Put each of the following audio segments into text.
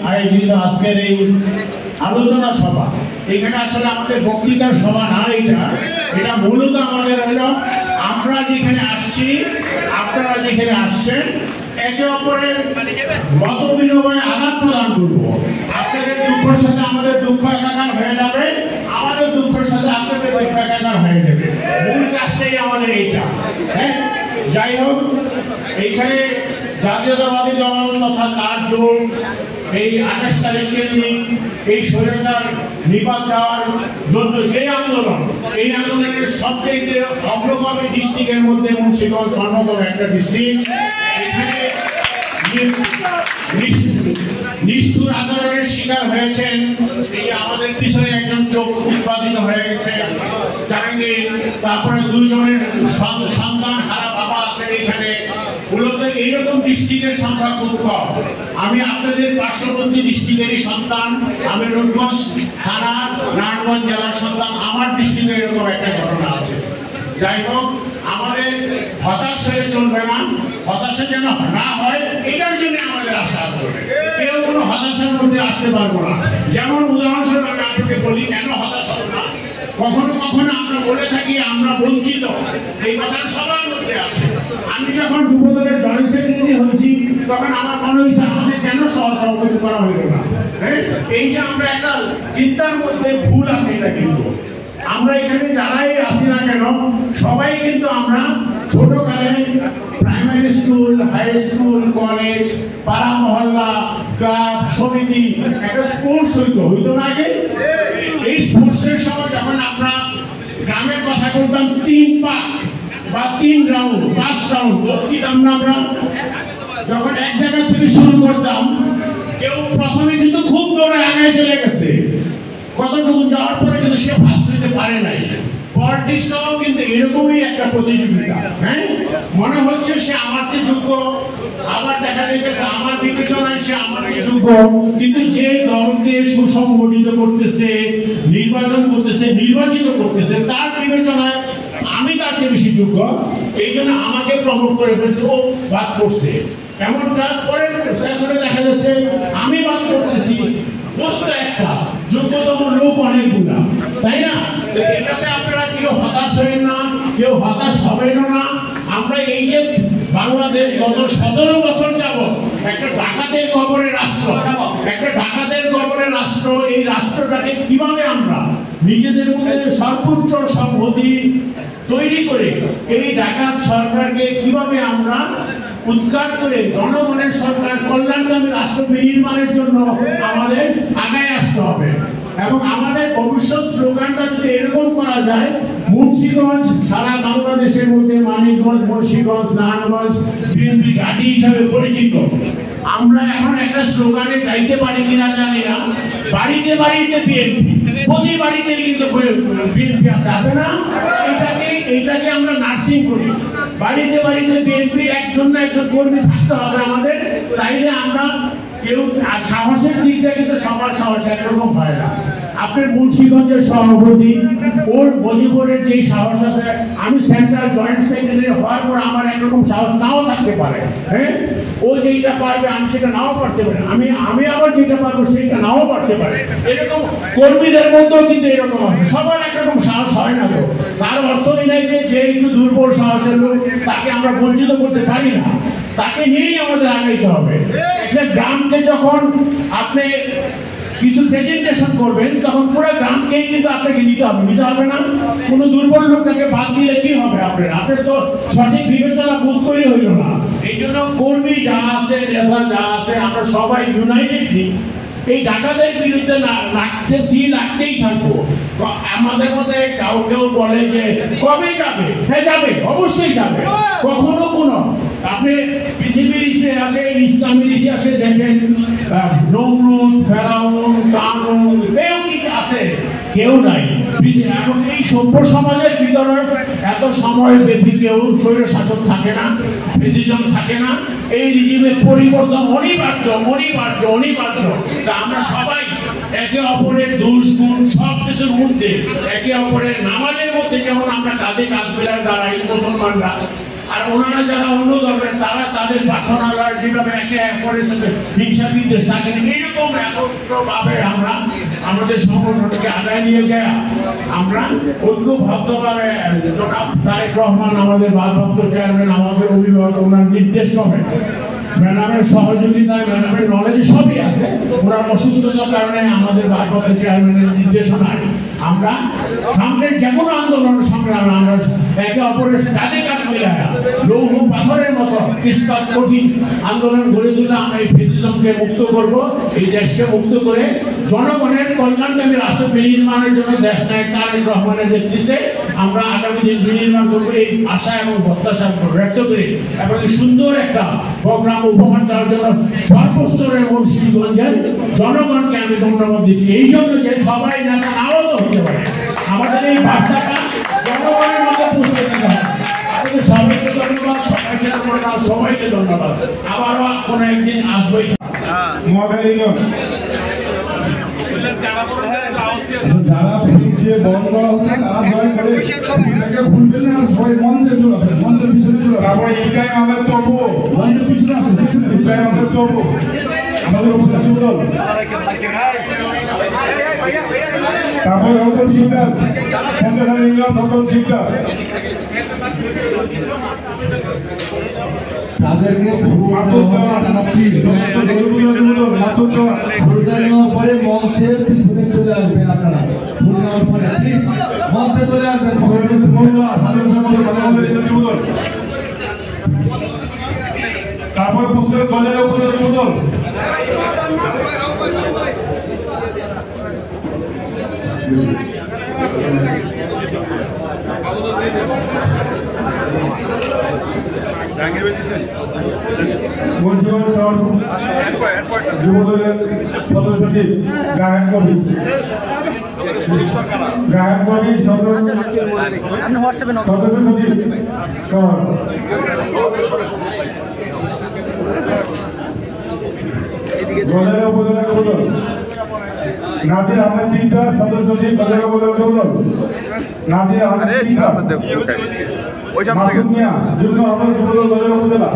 আয়োজিত আজকের এই আলোচনা সভা, এখানে আসলে আমাদের বক্তৃতার সভা না, এটা মূলত আমাদের হলো আমরা যেখানে আসছি, আপনারা যেখানে আসছেন, একে অপরের মত বিনিময়ে আদান প্রদান করবো। আপনাদের দুঃখের সাথে আমাদের দুঃখ একাকার হয়ে যাবে, আমাদের দুঃখের সাথে আপনাদের দুঃখ একাকার হয়ে যাবে। মূল কাজটাই আমাদের এইটা। হ্যাঁ, যাই হোক, এইখানে জাতীয়তাবাদী দল তথা তার জোর এই 28 তারিখ কেন্দ্রিক এই স্বৈরাচার নিপাত যাওয়ার জন্য যে আন্দোলন, এই আন্দোলনের সবচেয়ে অগ্রগামী ডিস্ট্রিক্টের মধ্যে মুন্সিগঞ্জ অন্যতম একটা ডিস্ট্রিক্ট। এখানে নিষ্ঠুর আচরণের শিকার হয়েছেন এই আমাদের পিছনে একজন চোখ উৎপাদিত হয়ে গেছে জাহাঙ্গীর, তারপরে 2 জনের সন্তান হারা বাবা আছেন এখানে। মূলত এইরকম ডিস্ট্রিক্টের সংখ্যা খুব কম। আমি আপনাদের পার্শ্ববর্তী ডিস্ট্রিক্টেরই সন্তান, আমি রূপগঞ্জ থানা নারায়ণগঞ্জ জেলার সন্তান, আমার ডিস্ট্রিক্টে এরকম একটা ঘটনা আছে। যাই হোক, আমাদের হতাশ হয়ে চলবে না, হতাশা যেন না হয় এটার জন্য আমাদের আশা করবে। কেউ কোনো হতাশার মধ্যে আসতে পারবো না। যেমন উদাহরণস্বরূপ আমি আপনাকে বলি, কেন হতাশ হবো না, কখনো কখনো আমরা বলে থাকি আমরা বঞ্চিত, এই কথা সবার মধ্যে আছে। আমি যখন যুবদলের জয়েন্ট সেক্রেটারি হয়েছি তখন আমার মনে হয়েছে আমাদের কেন সহসভাপতি করা হইল না। এই যে আমরা একটা চিন্তার মধ্যে ভুল আছে, এটা কিন্তু আমরা এখানে যারাই আসি না কেন সবাই কিন্তু আমরা ছোটকালে primary school, high school, college, পাড়া মহল্লা, ক্লাব, সমিতি, একটা স্পোর্টস হইতো না আগে। এই স্পোর্টসের সময় যখন আমরা গ্রামের কথা বলতাম 3 পাক বা 3 রাউন্ড 5 রাউন্ড বলতাম না আমরা, যখন এক জায়গা থেকে শুরু করতাম, কেউ প্রথমে কিন্তু খুব দৌড়ে আগে চলে গেছে, কতটুকু যাওয়ার পরে কিন্তু সে ফার্স্ট হতে পারে নাই। পলিটিক্সটাও কিন্তু এরকমই একটা প্রতিযোগিতা। হ্যাঁ, মনে হচ্ছে সে আমার চেয়ে যোগ্য, আবার দেখা যাচ্ছে আমার বিবেচনায় সে আমার চেয়ে যোগ্য, কিন্তু যে দলকে সুসংগঠিত করতেছে, নির্বাচন করতেছে, নির্বাচিত করতেছে, তার বিবেচনায় আমি তার চেয়ে বেশি যোগ্য, এই জন্য আমাকে প্রমোট করে ফেলছে, ও বাদ করছে। এমনটা পরের সেশনে দেখা যাচ্ছে আমি বাদ করতেছি, বস্তু একটা, যোগ্যতম লোক অনেকগুলা, তাই না? এটাতে আপনারা কেউ হতাশ হবেন না, কেউ হতাশ হবেন না। আমরা এই যে বাংলাদেশ গত 17 বছর যাবত একটা ডাকাতের কবরে রাষ্ট্র, একটা ডাকাতের কবরে রাষ্ট্র, এই রাষ্ট্রটাকে কিভাবে আমরা নিজেদের মধ্যে সর্বোচ্চ সংহতি তৈরি করে এই ডাকাত সরকারকে কিভাবে আমরা উৎখাত করে জনগণের সরকার, কল্যাণকামী রাষ্ট্র বিনির্মাণের জন্য আমাদের আগায় আসতে হবে। এবং আমাদের ভবিষ্যৎ স্লোগানটা যদি এরকম করা যায়, মুন্সিগঞ্জ সারা বাংলাদেশের মধ্যে মানিকগঞ্জ, মুন্সিগঞ্জ, নারায়ণগঞ্জ বিএনপি ঘাঁটি হিসাবে পরিচিত। আমরা এখন একটা স্লোগানে যাইতে পারি কিনা জানি না, বাড়িতে বাড়িতে বিএনপি, প্রতি বাড়িতে কিন্তু বিএনপি আছে না? এইটাকে আমরা নার্সিং করি, বাড়িতে বাড়িতে বিএনপির একজন না একজন কর্মী থাকতে হবে আমাদের, তাইলে আমরা কেউ সাহসের দিক থেকে কিন্তু সবার সাহস একরকম হয় না। আপনার মুন্সিগঞ্জের সভাপতি ওর মজিবরের যে সাহস আছে, আমি সেন্ট্রাল জয়েন্ট সেক্রেটারি হওয়ার পর আমার একরকম সাহস নাও থাকতে পারে। হ্যাঁ, ও যেটা পারবে আমি সেটা নাও পারতে পারি, আমি আবার যেটা পারবো সেটা নাও পারতে পারে। এরকম কর্মীদের মধ্যেও কিন্তু এরকম আছে, সবার একরকম সাহস হয় না। তো তার অর্থ এই নাই যে একটু দুর্বল সাহসের লোক তাকে আমরা বঞ্চিত করতে পারি না, তাকে নিয়েই আমাদের আগাইতে হবে। একটা গ্রামকে যখন আপনি কিছু প্রেজেন্টেশন করবেন তখন পুরো গ্রামকেই কিন্তু আপনাকে নিতে হবে না। কোনো দুর্বল লোকটাকে বাদ দিলে কি হবে? আপনার তো সঠিক বিবেচনা বোধ তৈরি হইল না। এই জন্য কর্মী যা আছে, নেতা যা আছে, আমরা সবাই ইউনাইটেডলি এই ডাকাতের বিরুদ্ধে লাগতেই থাকবো। আমাদের মধ্যে কেউ বলে যে কবে যাবে, হ্যাঁ যাবে, অবশ্যই যাবে। কখনো কোনো আপনি পৃথিবীর ইতিহাসে, ইসলামের ইতিহাসে দেখেন, নমরুদ, ফেরাউন, কারুন, কেউ কি আছে? কেউ নাই। এখন এই সভ্য সমাজের ভিতরে এত সময় ব্যাপী কেউ স্বৈর শাসক থাকে না, প্রেসিডেন্ট থাকে না। এই রিজিমের পরিবর্তন অনিবার্য। আমরা সবাই একে অপরের দোষ গুণ সব কিছুর মধ্যে, একে অপরের নামাজের মধ্যে যেমন আমরা কাঁধে কাঁধ মিলায় দাঁড়াই মুসলমানরা, আর ওনারা যারা অন্য ধর্মের তারা তাদের প্রার্থনালয় যেভাবে একে অপরের সাথে হিংসা বিদ্বেষ থাকেন, এইরকম একত্রভাবে আমরা আমাদের সংগঠনকে আদায় নিয়ে যায়। আমরা ঐক্যবদ্ধভাবে জনাব তারেক রহমান আমাদের ভারপ্রাপ্ত চেয়ারম্যান, আমাদের অভিভাবক, ওনার নির্দেশ হবে, ম্যাডামের সহযোগিতায়, ম্যাডামের নলেজে সবই আছে, ওনার অসুস্থতার কারণে আমাদের ভারপ্রাপ্ত চেয়ারম্যানের নির্দেশনায় আমরা সামনের যে কোনো আন্দোলন সংগ্রামে আমরা একে অপরের কাঁধে কাঁধ মিলায় লৌহ পাথরের মতো ইস্পাত কঠিন আন্দোলন গড়ে তুলে আমরা এই ফেসিজমকে মুক্ত করব, এই দেশকে মুক্ত করে জনগণের কল্যাণকামী রাষ্ট্র বিনির্মাণের জন্য দেশ নায়ক তারেক রহমানের নেতৃত্বে আমরা আগামী দিন বিনির্মাণ করবো এই আশা এবং প্রত্যাশা ব্যক্ত করি এবং সুন্দর একটা প্রোগ্রাম উপহার দেওয়ার জন্য সর্বস্তরের মুন্সিগঞ্জের জনগণকে আমি ধন্যবাদ দিচ্ছি। এই জন্য যে সবাই নেতা নাও তো হতে পারে, আমাদের এই বার্তাটা জনগণের মধ্যে পৌঁছে দিতে হবে। আপনাদের সবাইকে ধন্যবাদ, সবাইকে ধন্যবাদ, সবাইকে ধন্যবাদ। আবারও কোনো একদিন আসবোই। যারা দিয়ে বন্ধ করা হচ্ছে তারা জয় করে খুলবেন না, সবাই মঞ্চে চলে আসবেন, মঞ্চের পিছনে চলে আসবেন। তারপরে ইব্রাহিম আহমেদ তবু মঞ্চের পিছনে আসবেন, ইব্রাহিম আহমেদ তবু আমাদের অবস্থা সুন্দর। তারপরে হকল শিকদার, সন্দেশালী ইংল্যান্ড হকল শিকদার, তাদেরকে পরে মঞ্চের পিছনে চলে আসবেন। আপনারা ভোট নেওয়ার পরে প্লিজ মঞ্চে চলে আসবেন। তারপরে পুস্তকের গজলের উপরে বদল মুন্সিগঞ্জ শহর যুবদলের সদস্য সচিব গায়ক কবি, গায়ক কবি সদস্য সচিব শহর, গজারিয়া উপজেলা যুবদল নাজির আহমেদ সিকদার সদস্য সচিব গজারিয়া উপজেলা যুবদল, নাজির আহমেদ সিকদার, মাসুদ মিয়া যুগ্ম আহ্বায়ক যুবদল গজারিয়া উপজেলা,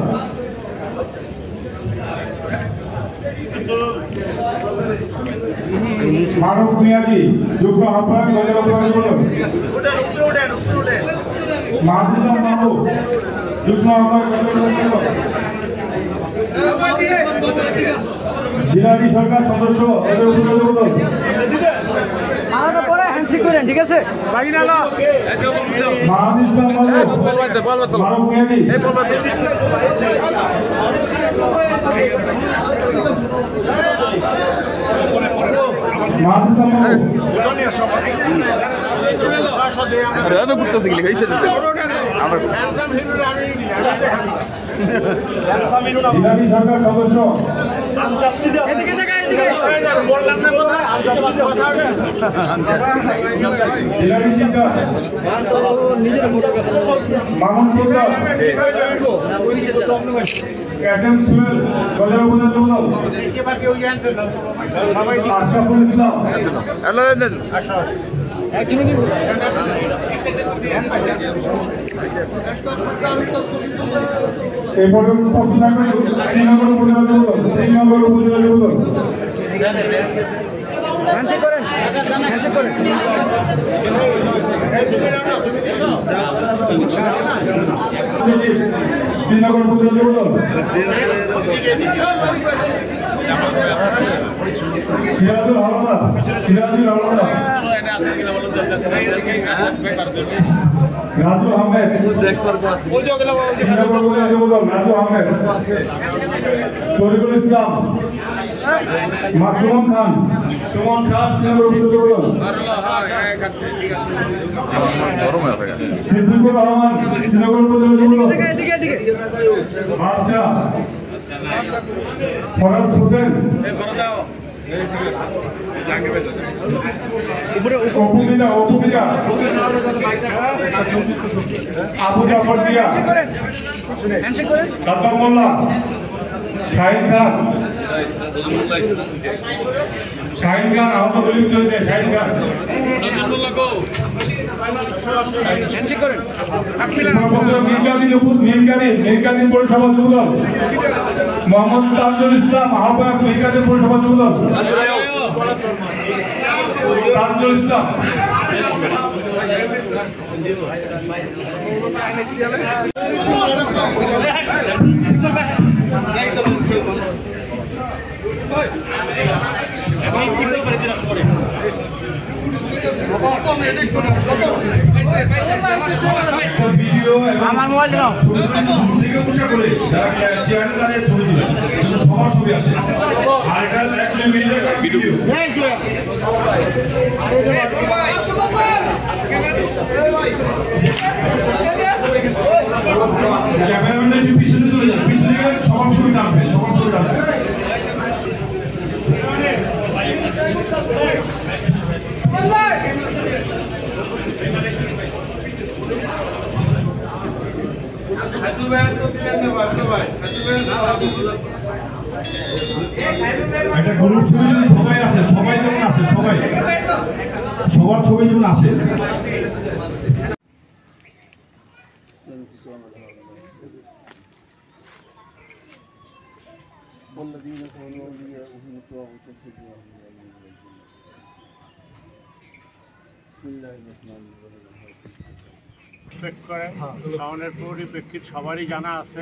মানব মিয়াজি যুগ্ম আহ্বায়ক গজারিয়া উপজেলা যুবদল, মাহদিসা মাহবুব যুগ্ম আহ্বায়ক গজারিয়া যুবদল, জিলানি সরকার সদস্য ঠিক আছে। জিলানি সরকার সদস্য জিলানি শিক্ষা মামুন এসএম সুয়েল গজারিয়া উপজেলা যুবদল, আশরাফুল ইসলাম এই পর্যন্ত প্রশ্ন থাকবে শ্রীনগর উপজেলা যুবদল, শ্রীনগর উপজেলা যুবদল শ্রীনগর উপজেলা যুবদল, সিরাজুল হলদার, সিরাজুল হলদার, রাজু আহমেদ শ্রীনগর উপজেলা যুবদল, রাজু আহমেদ, তরিকুল ইসলাম, সুমন খান, সুমন খান শ্রীনগর উপজেলা যুবদল, সিদ্দিকুর রহমান শ্রীনগর উপজেলা যুবদল, বাদশাহ ফরাজ হোসেন, অপুবিদা আবু জাফর দিয়া, কাতার মোল্লা, শাহিন খান, শাহিন খান আহত দলিত হয়েছে, শাহিন খান মিরকাদিন পৌরসভা যুবদল মোহাম্মদ তাজুল ইসলাম আহ্বায়ক মিরকাদিন পৌরসভা যুবদল তাজুল ইসলাম আমার মোবাইল নাও থেকে উঁচা করে যারা চেয়ারে দাঁড়িয়ে ছবি দিলেন সবার ছবি আছে আর এটা এক মিনিটের ভিডিও ক্যামেরাম্যান একটু পিছনে চলে যান, পিছনে গেলে সবার ছবি টানবে, সবার ছবি টানবে। একটা গ্রুপ ছবি যদি সবাই আসে, সবাই যেমন আসে, সবাই সবার ছবি যেমন আসে। পরিপ্রেক্ষিত সবারই জানা আছে।